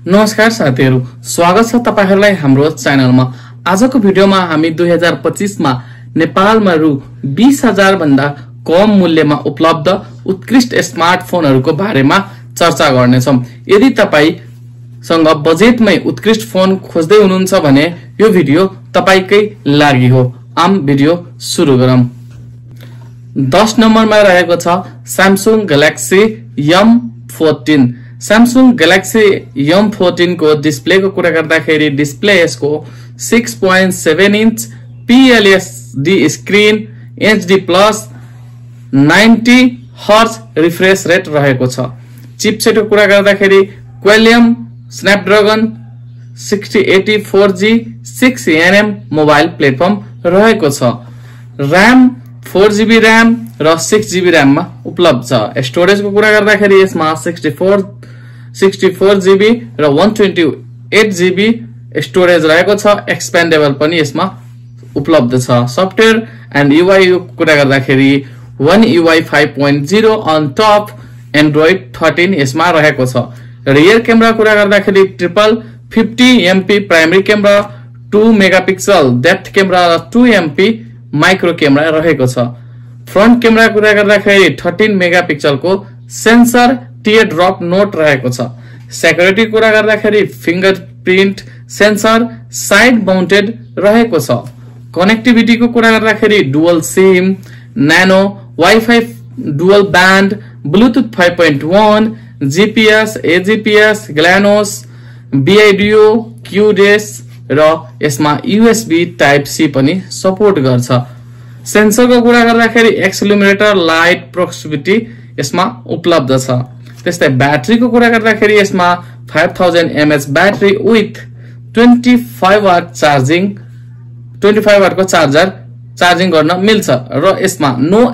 नमस्कार साथीहरु, स्वागत छ तपाईहरुलाई हाम्रो च्यानलमा। आजको भिडियोमा हामी 2025 मा नेपालमा रु 20,000 भन्दा कम मूल्यमा उपलब्ध उत्कृष्ट स्मार्टफोनहरुको बारेमा चर्चा गर्नेछौं। यदि तपाईसँग बजेटमै उत्कृष्ट फोन खोज्दै हुनुहुन्छ भने यो भिडियो तपाईकै लागि हो। आम भिडियो सुरु गरौँ। 10 नम्बरमा रहेको छ Samsung Galaxy M14। Samsung Galaxy M14 को डिस्प्ले को कुरा गर्दाखेरि डिस्प्ले यसको 6.7 inch PLSD screen HD plus 90 hertz refresh rate रहेको छ। चिपसेट को कुरा गर्दाखेरि Qualcomm Snapdragon 6080 4G 6nm mobile platform रहेको छ। RAM 4GB RAM र 6GB RAM मा उपलब्ध छ। स्टोरेज को कुरा गर्दाखेरि यसमा 64GB र 128GB स्टोरेज रहेको छ। एक्सपेन्डेबल पनि यसमा उपलब्ध छ। सफ्टवेयर एन्ड UI को कुरा गर्दाखेरि One UI 5.0 on top Android 13 यसमा रहेको छ। रियर क्यामेरा कुरा गर्दाखेरि triple 50MP primary camera, 2 megapixel depth camera र 2MP माइक्रो क्यामेरा रहेको छ। फ्रन्ट क्यामेरा कुरा गर्दाखेरि 13 मेगापिक्सल को सेन्सर टियर ड्रप नोट रहेको छ। सेक्युरिटी कुरा गर्दाखेरि फिंगरप्रिन्ट सेन्सर साइड माउन्टेड रहेको छ। कनेक्टिभिटी को कुरा गर्दाखेरि dual SIM, nano, wifi dual band, Bluetooth 5.1, GPS, AGPS, GLaNOS, BIDO, QDES र यसमा USB टाइप C पनि सपोर्ट गर्छ। सेन्सर को कुरा गर्दाखेरि एक्सेलरोमिटर, लाइट, प्रोक्सिमिटी यसमा उपलब्ध छ। त्यस्तै ब्याट्री को कुरा गर्दाखेरि यसमा 5000 mAh battery with 25 watt charging 25 watt को चार्जर चार्जिङ गर्न मिल्छ र यसमा नो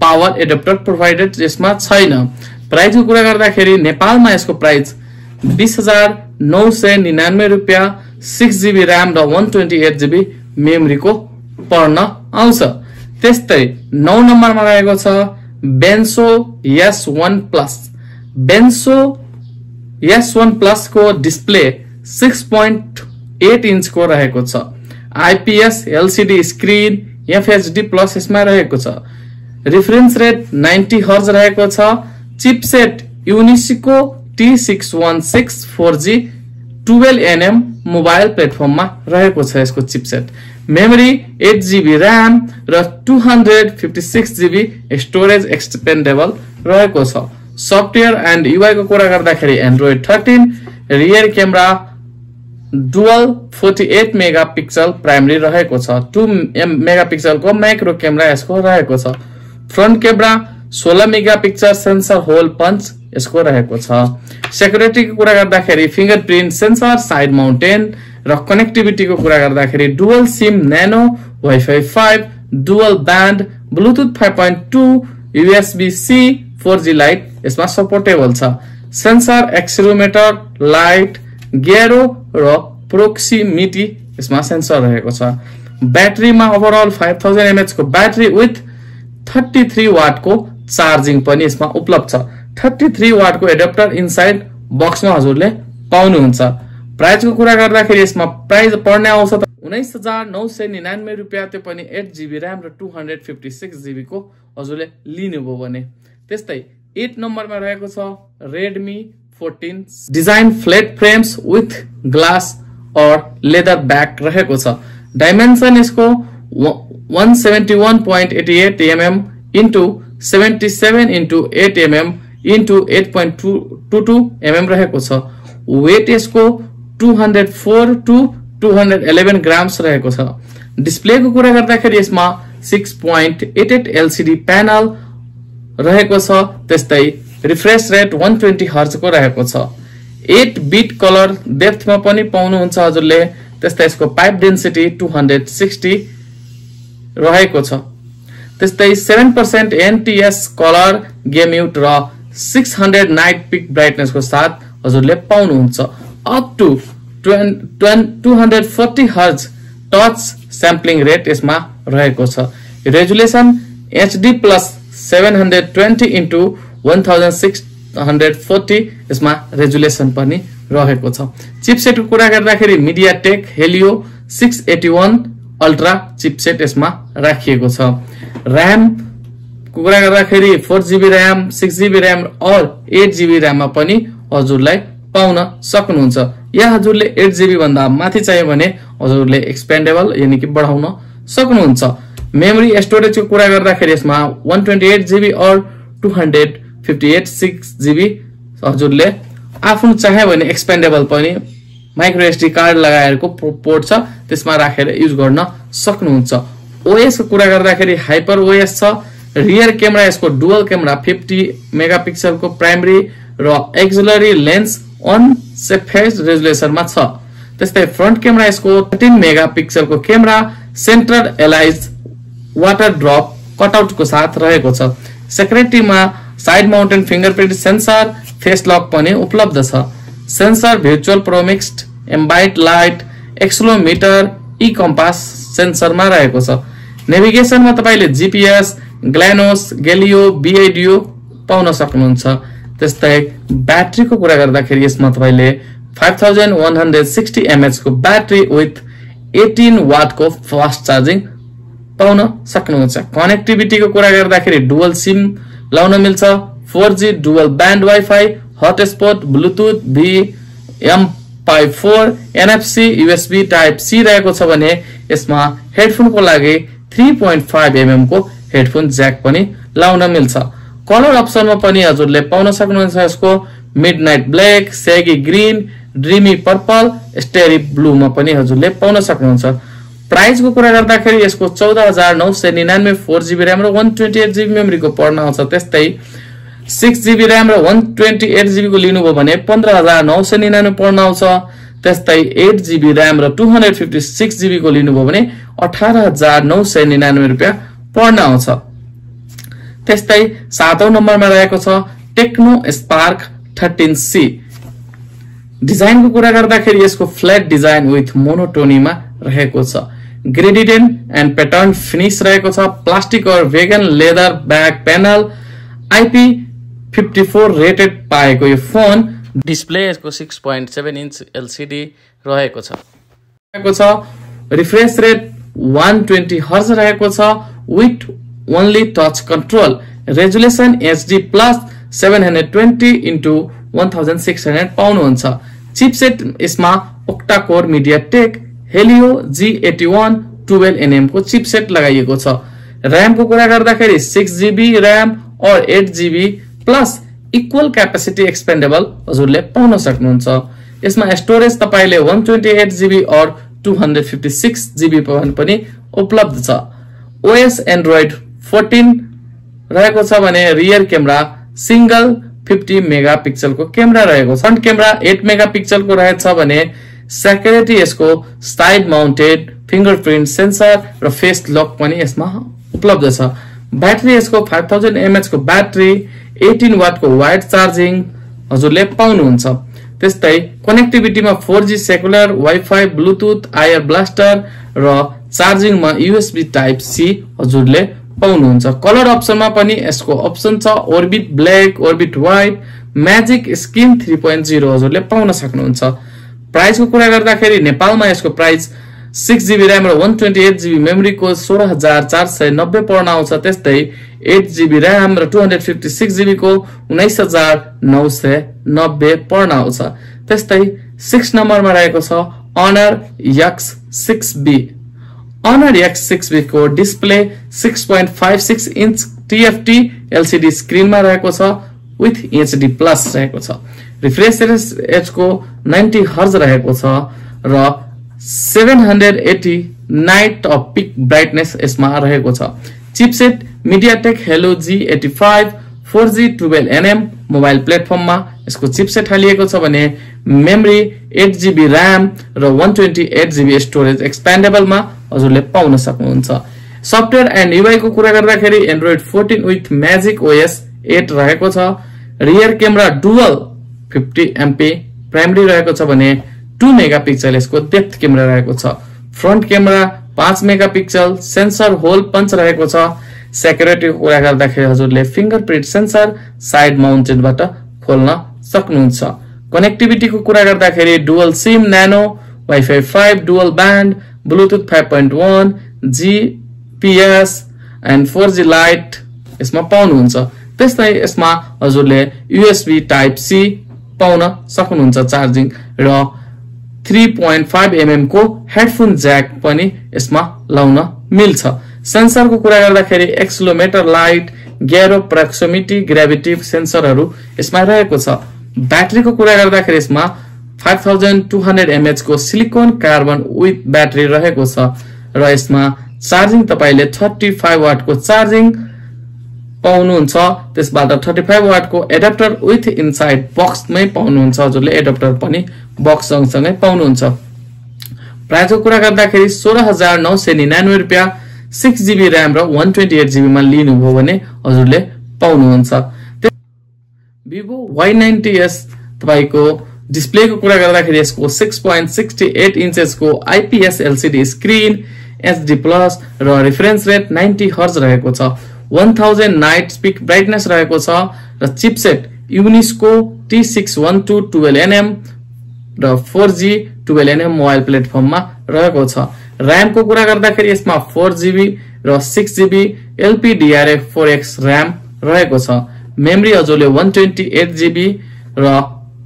पावर एडाप्टर प्रोवाइडेड यसमा छैन। प्राइस को कुरा गर्दाखेरि नेपालमा यसको प्राइस 20,999 रुपैयाँ 6GB RAM र 128GB मेमोरी को पर्न आउँछ। त्यस्तै 9 नम्बरमा रहेको छ Benzo S1 Plus। Benzo S1 Plus को डिस्प्ले 6.8 इंच को रहेको छ। IPS LCD screen FHD plus यसमा रहेको छ। रिफ्रेश रेट 90 हर्ज रहेको छ। Chipset Unisoc T616 4G 12nm mobile प्लेटफर्ममा रहेको छ यसको चिपसेट। मेमोरी 8GB RAM र 256GB स्टोरेज एक्सपेन्डेबल रहेको छ। सफ्टवेयर एन्ड UI को कुरा गर्दाखेरि Android 13, rear camera dual 48 megapixel primary रहेको छ। 2 मेगापिक्सल को माइक्रो क्यामेरा यसको रहेको छ। Front camera 16 megapixel sensor hole punch यसको रहेको छ। सेक्युरिटी को कुरा गर्दाखेरि फिंगरप्रिन्ट सेन्सर साइड माउन्टेन र कनेक्टिभिटी को कुरा गर्दाखेरि dual SIM, nano, wifi 5 dual band, Bluetooth 5.2, USB-C 4G lite यसमा सपोर्टेबल छ। सेन्सर, एक्सेलरोमिटर, लाइट, gyro र प्रोक्सिमिटी यसमा सेन्सर रहेको छ। ब्याट्रीमा ओभरअल 5000 mAh को ब्याट्री विथ 33 वाट को चार्जिङ पनि यसमा उपलब्ध छ। 33 वाट को एडाप्टर इनसाइड बक्समा हजुरले पाउनुहुन्छ। प्राइस को कुरा गर्दाखेरि यसमा प्राइस पर्ने आउँछ 19,999 रुपैयाँ, त्यो पनि 8GB RAM र 256GB को हजुरले लिनुभयो भने। त्यस्तै 8 नम्बरमा रहेको छ Redmi 14। Design flat frames with glass और लेदर बैक रहेको छ। डाइमेन्सन यसको 171.88 mm into 77 into 8 mm into 8.22 mm रहेको छ। वेट यसको 204 to 211 ग्राम्स रहेको छ। डिस्प्ले को कुरा गर्दाखेरि यसमा 6.88 LCD प्यानल रहेको छ। त्यस्तै रिफ्रेश रेट 120 हर्ज को रहेको छ। 8 बिट कलर डेप्थ मा पनि पाउनुहुन्छ हजुरले। त्यस्तै यसको पाइप डेन्सिटी 260 रहेको छ। त्यस्तै 7% NTS कलर गेम म्युट र 600 नाइट पिक ब्राइटनेस को साथ हजुरले पाउनुहुन्छ। Up to 240 hertz touch sampling rate यसमा रहेको छ। रेजुलेसन HD+ 720 into 1060 140 यसमा रेजुलेसन पनि रहेको छ। चिपसेटको कुरा गर्दाखेरि MediaTek Helio 681 अल्ट्रा चिपसेट यसमा राखिएको छ। र्याम को कुरा गर्दाखेरि 4GB र्याम 6GB र्याम और 8GB र्याममा पनि हजुरलाई पाउन सक्नुहुन्छ। या हजुरले 8GB भन्दा माथि चाहियो भने हजुरले एक्सपेन्डेबल यानी कि बढाउन सक्नुहुन्छ। मेमोरी स्टोरेजको कुरा गर्दाखेरि यसमा 128GB और 256GB हजुरले आफ्नो चाहे भने एक्सपेन्डेबल पनि माइक्रो एसडी कार्ड लगाएको पोर्ट छ त्यसमा राखेर युज गर्न सक्नुहुन्छ। ओएस को कुरा गर्दाखेरि हाइपर ओएस छ। रियर क्यामेरा यसको डुअल क्यामेरा 50 मेगापिक्सल को प्राइमरी र एक्सिलरी लेन्स अन सेफेस रेजुलेसनमा छ। त्यस्तै फ्रन्ट क्यामेरा यसको 13 मेगापिक्सल को क्यामेरा सेन्टर्ड एलाइज वाटर ड्रप कटआउट को साथ रहेको छ। सेक्युरिटीमा side mounted fingerprint sensor face lock पनि उपलब्ध छ। Sensor virtual proximity ambient light accelerometer e compass सेन्सरमा रहेको छ। नेभिगेसनमा तपाईले जीपीएस ग्लानोस गेलियो बीआईडीओ पाउन सक्नुहुन्छ। त्यस्तै ब्याट्रीको कुरा गर्दाखेरि यसमा तपाईले 5160 mAh को ब्याट्री विथ 18 वाट को फास्ट चार्जिङ पाउन सक्नुहुन्छ। कनेक्टिभिटीको कुरा गर्दाखेरि डुअल सिम लाउन मिल्छ। 4G dual band wifi hotspot Bluetooth BM.4 NFC USB type C रहेको छ भने यसमा हेडफोनको लागि 3.5 mm को हेडफोन ज्याक पनि लाउन मिल्छ। कलर अप्सनमा पनि हजुरले पाउन सक्नुहुन्छ यसको midnight black sage green dreamy purple starry blue मा पनि हजुरले पाउन सक्नुहुन्छ। प्राइस को कुरा गर्दाखेरि यसको 14999 4GB र्याम र 128GB मेमोरी को पर्न आउँछ। त्यस्तै 6GB र्याम र 128GB को लिनुभयो भने 15999 पर्न आउँछ। त्यस्तै 8GB र्याम र 256GB को लिनुभयो भने 18999 रुपैयाँ पर्न आउँछ। त्यस्तै 7औं नम्बरमा रहेको छ टेक्नो स्पार्क 13C। डिजाइन को कुरा गर्दाखेरि यसको फ्ल्याट डिजाइन विथ मोनोटोनीमा रहेको छ। ग्रेडियन्ट एन्ड पैटर्न फिनिश रहेको छ। प्लास्टिक और vegan leather back panel IP54 rated पाएको यो फोन डिस्प्ले यसको 6.7 इंच LCD रहेको छ। रिफ्रेश रेट 120 हर्ज रहेको छ with only touch control. Resolution HD plus 720x1600 पाउनुहुन्छ। चिपसेट यसमा octa core MediaTek Helio G81 12nm को चिपसेट लगाइएको छ। र्याम को कुरा गर्दाखेरि 6GB र्याम और 8GB प्लस इक्वल क्यापेसिटी एक्सपेन्डेबल हजुरले पाउन सक्नुहुन्छ। यसमा स्टोरेज तपाईले 128GB और 256GB पनि उपलब्ध छ। OS एन्ड्रोइड 14 रहेको छ भने रियर क्यामेरा सिंगल 50 मेगापिक्सल को क्यामेरा रहेको छ। फ्रन्ट क्यामेरा 8 मेगापिक्सल को रहेछ भने सेक्युरिटी यसको साइड माउन्टेड फिंगरप्रिन्ट सेन्सर र फेस लक पनि यसमा उपलब्ध छ। ब्याट्री यसको 5000 mAh को ब्याट्री 18 वाट को वाइड चार्जिङ हजुरले पाउनुहुन्छ। त्यस्तै कनेक्टिभिटीमा 4G सेकुलर वाइफाई ब्लुटुथ आयर ब्लास्टर र चार्जिङमा USB टाइप C हजुरले पाउनुहुन्छ। कलर अप्सनमा पनि यसको अप्सन छ orbit black orbit white magic skin 3.0 हजुरले पाउन सक्नुहुन्छ। प्राइस को कुरा गर्दाखेरि नेपालमा यसको प्राइस 6GB र्याम र 128GB मेमोरी को 16490 पर्न आउँछ। त्यस्तै 8GB र्याम र 256GB को 19990 पर्न आउँछ। त्यस्तै 6 नम्बरमा रहेको छ Honor X6B। Honor X6B को डिस्प्ले 6.56 इंच TFT LCD स्क्रिनमा रहेको छ विथ HD प्लस रहेको छ। रिफ्रेश रेट को 90 हर्ज रहेको छ र 780 नाइट अफ पिक ब्राइटनेस यसमा रहेको छ। Chipset MediaTek Helio G85 4G 12nm mobile प्लेटफर्ममा यसको चिपसेट हालिएको छ भने मेमोरी 8GB र्याम र 128GB स्टोरेज एक्सपेन्डेबलमा हजुरले पाउन सक्नुहुन्छ। सफ्टवेयर एन्ड UI को कुरा गर्दाखेरि एन्ड्रोइड 14 विथ म्याजिक OS 8 रहेको छ। Rear camera dual 50MP primary रहेको छ भने 2 मेगापिक्सल यसको डेप्थ क्यामेरा रहेको छ। Front camera 5 megapixel sensor hole punch रहेको छ। सेक्युरिटी को कुरा गर्दाखेरि हजुरले फिंगरप्रिन्ट सेन्सर साइड माउन्टेडबाट खोल्न सक्नुहुन्छ। कनेक्टिभिटीको कुरा गर्दाखेरि dual SIM nano, wifi 5 dual band, Bluetooth 5.1, GPS and 4G lite यसमा पाउनुहुन्छ। त्यस्तै यसमा हजुरले USB टाइप C पाउन सक्नुहुन्छ चार्जिङ र 3.5 mm को हेडफोन ज्याक पनि यसमा लाउन मिल्छ। सेन्सरको कुरा गर्दाखेरि एक्सिलोमिटर, लाइट, ग्यारो, प्रोक्सिमिटी, ग्रेभिटी सेन्सरहरू यसमा रहेको छ। ब्याट्रीको कुरा गर्दाखेरि यसमा 5200 mAh को सिलिकन कार्बन विथ ब्याट्री रहेको छ र यसमा चार्जिङ तपाईले 35 वाट को चार्जिङ पाउनुहुन्छ। त्यसबाट 35 वाट को एडाप्टर विथ इनसाइड बक्समै पाउनुहुन्छ। हजुरले एडाप्टर पनि बक्स सँगसँगै पाउनुहुन्छ। प्राइसको कुरा गर्दाखेरि 16999 रुपैयाँ 6GB र्याम र 128GB मा लिनुभयो भने हजुरले पाउनुहुन्छ। Vivo Y90s तपाईको डिस्प्लेको कुरा गर्दाखेरि यसको 6.68 इन्चेस को IPS LCD स्क्रिन, HD+ र रिफरेन्स रेट 90 हर्ज रहेको छ। 1000 नाइट पिक ब्राइटनेस रहेको छ र चिपसेट युनिस्को T612 12nm र 4G 12nm मोबाइल प्लेटफर्ममा रहेको छ। र्याम को कुरा गर्दाखेरि यसमा 4GB र 6GB LPDDR4X र्याम रहेको छ। मेमोरी हजुरले 128GB र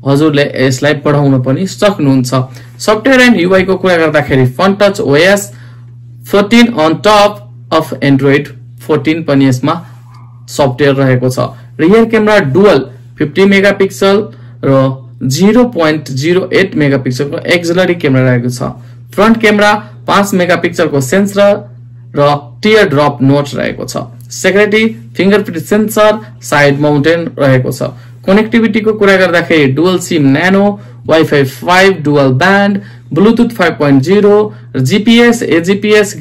हजुरले यसलाई बढाउन पनि सक्नुहुन्छ। सफ्टवेयर एन्ड UI को कुरा गर्दाखेरि Fun Touch OS 14 on top of Android 14 पनि यसमा सफ्टवेयर रहेको छ। रियर क्यामेरा डुअल 50 मेगापिक्सल र 0.08 मेगापिक्सल को एक्सिलरी क्यामेरा रहेको छ। फ्रन्ट क्यामेरा 5 मेगापिक्सल को सेन्सर र टियर ड्रप नोट रहेको छ। Security fingerprint sensor side mounted रहेको छ। कनेक्टिभिटी को कुरा गर्दाखेरि dual SIM nano, wifi 5 dual band, bluetooth 5.0, GPS, AGPS,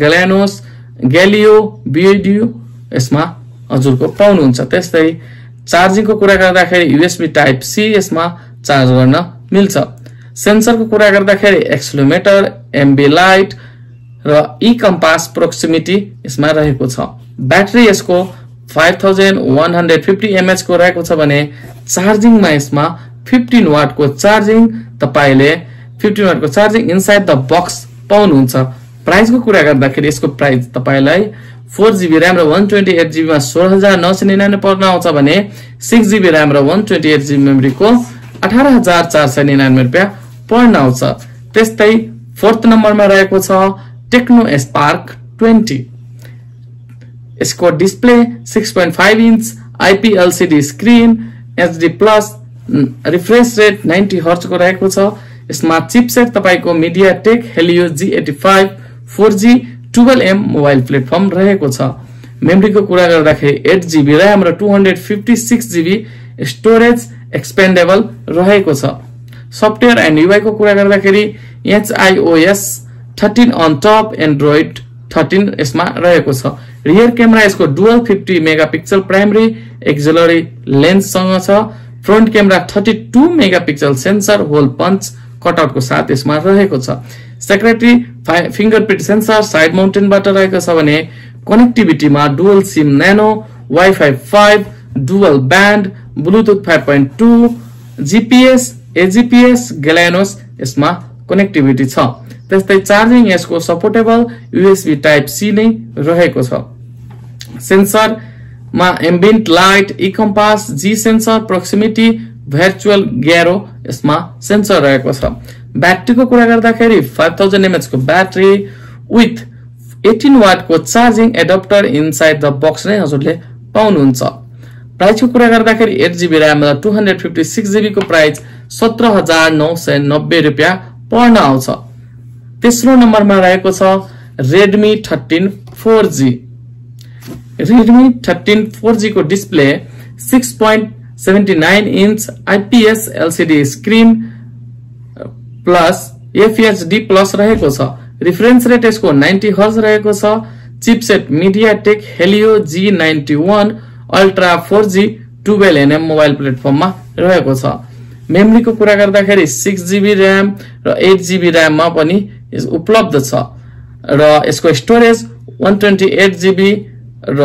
Galileo, BeiDou यसमा हजुरको पाउनुहुन्छ। त्यस्तै चार्जिङ को कुरा गर्दाखेरि USB टाइप C यसमा चार्ज गर्न मिल्छ। सेन्सर को कुरा गर्दाखेरि एक्सिलोमिटर, एम्बी लाइट र ई कम्पास प्रोक्सिमिटी यसमा रहेको छ। ब्याट्री यसको 5150 mAh को रहेको छ भने चार्जिङमा यसमा 15 वाट को चार्जिङ तपाईले 15 वाट को चार्जिङ इनसाइड द बक्स पाउनुहुन्छ। प्राइस को कुरा गर्दाखेरि यसको प्राइस तपाईलाई 4GB र्याम र 128GB मा 16999 पर्न आउँछ भने 6GB र्याम र 128GB मेमोरी को 18499 रुपैयाँ पर्न आउँछ। त्यस्तै फोर्थ नम्बरमा रहेको छ टेक्नो स्पार्क 20। यसको display 6.5 inch IP LCD screen, HD+ refresh rate 90 hertz को रहेको छ। यसमा चिपसेट तपाईको MediaTek Helio G85 4G 12M mobile platform रहेको छ। मेमोरी को कुरा गर्दाखेरि 8GB र्याम र 256GB स्टोरेज एक्सपेन्डेबल रहेको छ। सफ्टवेयर एन्ड UI को कुरा गर्दाखेरि HIOS 13 अन टप एन्ड्रोइड 13 यसमा रहेको छ। रियर क्यामेरा यसको dual 50 megapixel primary auxiliary lens सँग छ। Front camera 32 megapixel sensor hole punch cutout को साथ यसमा रहेको छ। सेक्युरिटी फिंगरप्रिन्ट सेन्सर साइड माउन्टेनबाट रहेको छ भने कनेक्टिभिटीमा dual SIM nano, wifi 5 dual band, Bluetooth 5.2, GPS, AGPS, Galileo यसमा कनेक्टिभिटी छ। त्यस्तै चार्जिङ यसको सपोर्टेबल USB टाइप C नै रहेको छ। सेन्सर मा ambient light, e compass, G sensor, proximity, virtual gyro यसमा सेन्सर रहेको छ। ब्याट्री को कुरा गर्दाखेरि 5000 mAh को ब्याट्री विथ 18 वाट को charging adapter inside the box नै हजुरले पाउनुहुन्छ। प्राइस को कुरा गर्दाखेरि 8GB र्याम र 256GB को प्राइस 17990 रुपैयाँ पर्न आउँछ। तेस्रो नम्बरमा रहेको छ Redmi 13 4G। Redmi 13 4G को display 6.79 inch IPS LCD screen plus FHD+ रहेको छ। रिफरेन्स रेट यसको 90 हर्ज रहेको छ। Chipset MediaTek Helio G91 Ultra 4G 12nm mobile प्लेटफर्ममा रहेको छ। मेमोरी को कुरा गर्दाखेरि 6GB र्याम र 8GB र्याम मा पनि उपलब्ध छ र यसको स्टोरेज 128GB र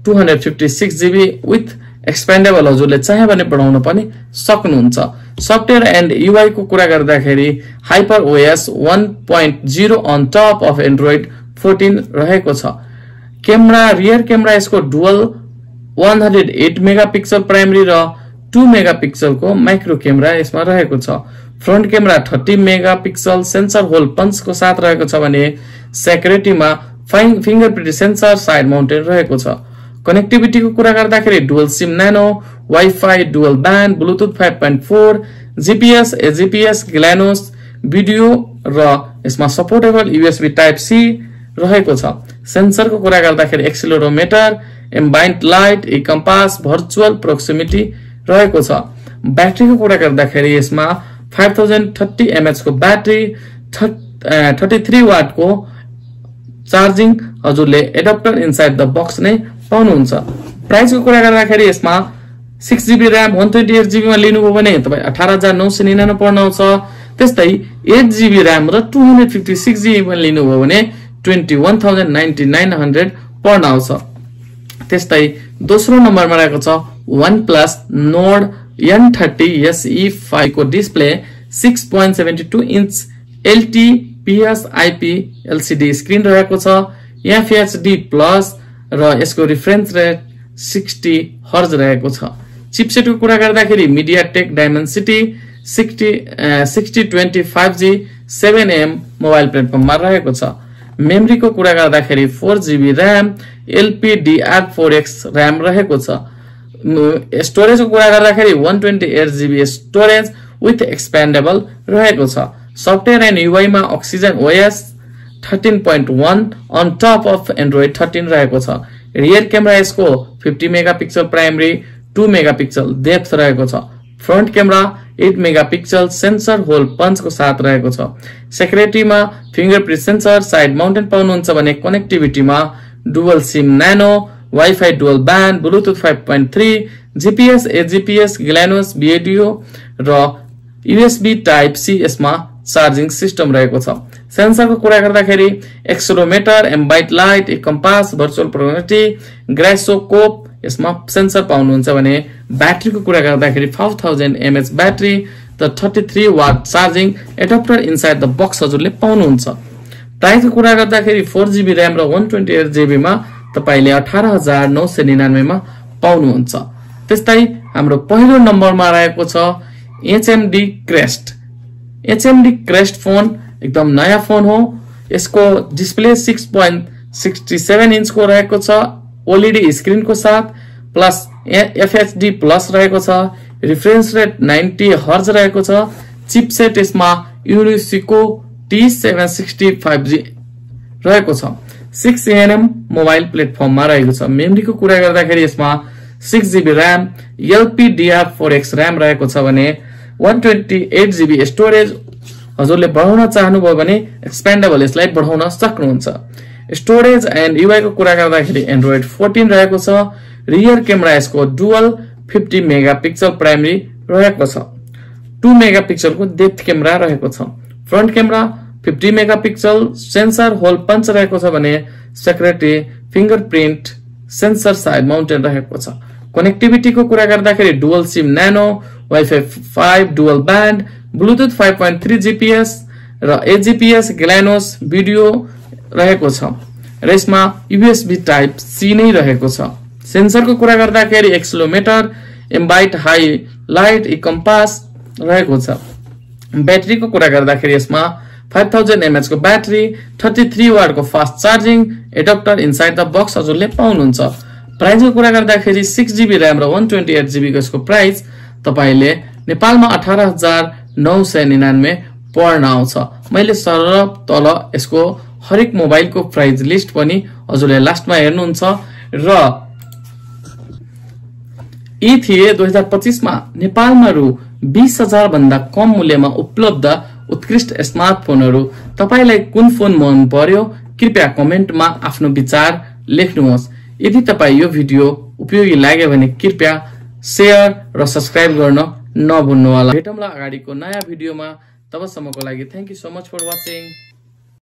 256GB विथ एक्सपेन्डेबल हजुरले चाहे भने बढाउन पनि सक्नुहुन्छ। सफ्टवेयर एन्ड युआई को कुरा गर्दाखेरि hyper OS 1.0 on top of Android 14 रहेको छ। क्यामेरा रियर क्यामेरा यसको डुअल 108 मेगापिक्सल प्राइमरी र 2 मेगापिक्सल को माइक्रो क्यामेरा यसमा रहेको छ। Front camera 30 megapixel sensor hole punch को साथ रहेको छ भने सेक्युरिटीमा फिंगरप्रिन्ट सेन्सर साइड माउन्टेड रहेको छ। कनेक्टिभिटी को कुरा गर्दाखेरि dual SIM nano, wifi dual band, bluetooth 5.4, GPS, AGPS, GLONASS BeiDou र यसमा सपोर्टेबल यूएसबी टाइप सी रहेको छ। सेन्सर को कुरा गर्दाखेरि एक्सिलोरोमिटर, एम्बाइन्ड light, e compass, virtual proximity रहेको छ। ब्याट्री को कुरा गर्दाखेरि यसमा 5030 mAh को ब्याट्री, 33 वाट को चार्जिङ हजुरले एडाप्टर इनसाइड द बक्स नै पाउनुहुन्छ। प्राइस को कुरा गर्दाखेरि यसमा 6GB र्याम 128GB मा लिनुभयो भने तपाई 18999 पर्न आउँछ। त्यस्तै 8GB र्याम र 256GB मा लिनुभयो भने 21999 पर्न आउँछ। त्यस्तै दोस्रो नम्बरमा रहेको छ OnePlus Nord N30 SE5 को display 6.72 inch LTPS IP LCD screen रहेको छ। FHD प्लस र यसको रिफ्रेन्स रेट 60 हर्ज रहेको छ। चिपसेट को कुरा गर्दाखेरि MediaTek Dimensity 6020 5G 7M mobile प्लेटफर्ममा रहेको छ। मेमोरी को कुरा गर्दाखेरि 4GB र्याम LPDR4X र्याम रहेको छ। स्टोरेज को कुरा गर्दाखेरि 128GB स्टोरेज विथ एक्सपेन्डेबल रहेको छ। सफ्टवेयर एन्ड युआई मा Oxygen OS 13.1 on top of Android 13 रहेको छ। रियर क्यामेरा यसको 50 मेगापिक्सल प्राइमरी, 2 मेगापिक्सल डेप्थ रहेको छ। Front camera 8 megapixel sensor hole punch को साथ रहेको छ। सेक्युरिटीमा फिंगरप्रिन्ट सेन्सर साइड माउन्टेड पाउनुहुन्छ भने कनेक्टिभिटीमा dual SIM nano, wifi dual band, Bluetooth 5.3, GPS, AGPS, GLONASS BeiDou र यूएसबी टाइप सी यसमा चार्जिङ सिस्टम रहेको छ। सेन्सर को कुरा गर्दाखेरि accelerometer, ambient light, compass, virtual proximity, gyroscope यसमा सेन्सर पाउनुहुन्छ भने ब्याट्री को कुरा गर्दाखेरि 5000 mAh ब्याट्री र 33 watt charging adapter inside the box हजुरले पाउनुहुन्छ। प्राइस को कुरा गर्दाखेरि 4GB र्याम र 128GB मा तपाईले 18999 मा पाउनुहुन्छ। त्यस्तै हाम्रो पहिलो नम्बरमा रहेको छ HMD Crest। HMD Crest phone एकदम नयाँ फोन हो। यसको डिस्प्ले 6.67 इंच को रहेको छ ओएलईडी स्क्रिन को साथ प्लस FHD प्लस रहेको छ। रिफ्रेन्स रेट 90 हर्ज रहेको छ। चिपसेट यसमा Unisoc T760 5G रहेको छ। 6nm मोबाइल प्लेटफर्ममा रहेको छ। मेमोरी को कुरा गर्दाखेरि यसमा 6GB र्याम LPDR4X र्याम रहेको छ भने 128GB स्टोरेज हजुरले बढाउन चाहनुभयो भने एक्सपेन्डेबल यसलाई बढाउन सक्नुहुन्छ। स्टोरेज एन्ड युआई को कुरा गर्दाखेरि एन्ड्रोइड 14 रहेको छ। रियर क्यामेरा यसको डुअल 50 मेगापिक्सल प्राइमरी रहेको छ। 2 मेगापिक्सल को डेप्थ क्यामेरा रहेको छ। Front camera 50 megapixel sensor hole punch रहेको छ भने security fingerprint sensor side mounted रहेको छ। कनेक्टिभिटी को कुरा गर्दाखेरि dual SIM nano, wifi 5 dual band, Bluetooth 5.3 GPS र एजीपीएस ग्लानोस भिडियो रहेको छ र यसमा यूएसबी टाइप सी नै रहेको छ। सेन्सर को कुरा गर्दाखेरि accelerometer, एम्बाइट high light, e compass रहेको छ। ब्याट्री को कुरा गर्दाखेरि यसमा 5000 mAh को ब्याट्री, 33 वाट को fast charging adapter inside the box हजुरले पाउनुहुन्छ। प्राइस को कुरा गर्दाखेरि 6GB र्याम र 128GB को यसको प्राइस तपाईले नेपालमा 18999 पर्न आउँछ। मैले सरल तल यसको हरेक मोबाइल को प्राइस लिस्ट पनि हजुरले लास्टमा हेर्नुहुन्छ र यी थिए 2025 मा नेपालमा रु 20,000 भन्दा कम मूल्यमा उपलब्ध उत्कृष्ट स्मार्टफोनहरू। तपाईलाई कुन फोन मन पर्यो कृपया कमेन्टमा आफ्नो विचार लेख्नुहोस्। यदि तपाई यो भिडियो उपयोगी लाग्यो भने कृपया शेयर र सब्स्क्राइब गर्न नभुल्नुहोला। भेटौँला अगाडिको नयाँ भिडियोमा। तबसम्मको लागि thank you so much for watching.